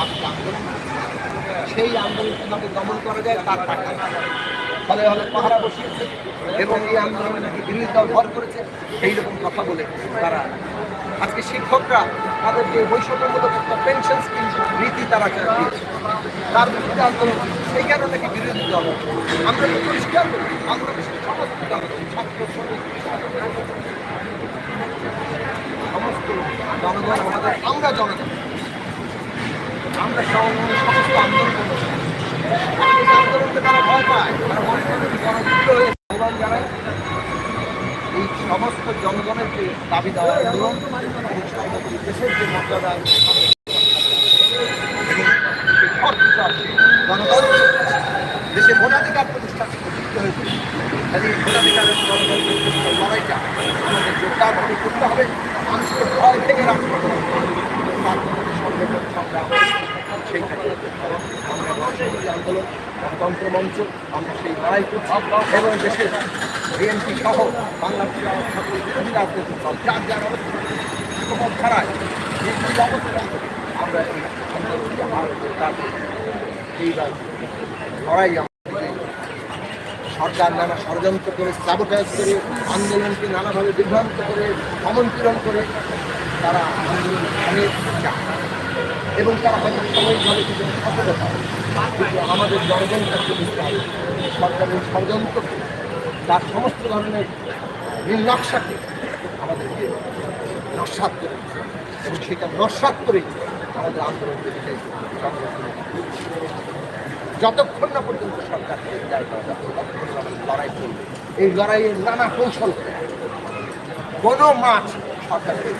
আন্দোলন, সেই আন্দোলন কিভাবে দমন করা যায় তার ফলে হলে পাহারা বসিয়েছে এবং এই আন্দোলনে নাকি বিরোধী দল ভর করেছে এইরকম কথা বলে তারা আজকে শিক্ষকরা তাদেরকে বৈষম্যমূলক একটা পেনশন স্কিম নীতি তারা দিয়েছে, তার বিরুদ্ধে আন্দোলন সেইখানে নাকি বিরোধী দল। আমরা তো পরিষ্কার করি বাংলাদেশের সমস্ত ছাত্র শ্রমিক সমস্ত জনগণ আমাদের, আমরা জনগণ, আমরা সমস্ত আন্দোলন করতে আন্দোলনকে তারা ভয় পায়, তারা মনে করেন জনযুদ্ধ হয়ে আহ্বান জানায় এই সমস্ত জনগণের যে দাবি দেওয়া আন্দোলন এবং দেশের যে মর্যাদা জনগণ দেশে ভোটাধিকার প্রতিষ্ঠা প্রতিষ্ঠিত হয়েছে, কাজে ভোটাধিকারের লড়াইটা আমাদের জোরদার ভাবে করতে হবে, মানুষকে ভয় থেকে রাখতে হবে। সেই আন্দোলন গণতন্ত্র মঞ্চ আমরা সেই লড়াই করছি এবং দেশের বিএনপি সহ বাংলাদেশের বিরোধী রাজনৈতিক দল যার যার অবস্থান ছাড়ায় অবস্থান আমরা এই এইবার লড়াই সরকার নানা ষড়যন্ত্র করে সাবোটাজ করে আন্দোলনকে নানাভাবে বিভ্রান্ত করে আমন্ত্রণ করে তারা আন্দোলন অনেক চায় এবং তারা হয়তো সাময়িকভাবে কিছু সফলতা, কিন্তু আমাদের জনগণ কাছে বুঝতে হবে সরকারের ষড়যন্ত্র তার সমস্ত ধরনের নকশাকে আমাদেরকে নস্যাৎ করে এবং সেটা নস্যাৎ করেই আমাদের আন্দোলনকে দিতে যতক্ষণ না পর্যন্ত সরকারকে দায় করা যাচ্ছে ততক্ষণ আমাদের লড়াই চলবে। এই লড়াইয়ের নানা কৌশল কোনো মাঠ সরকারকে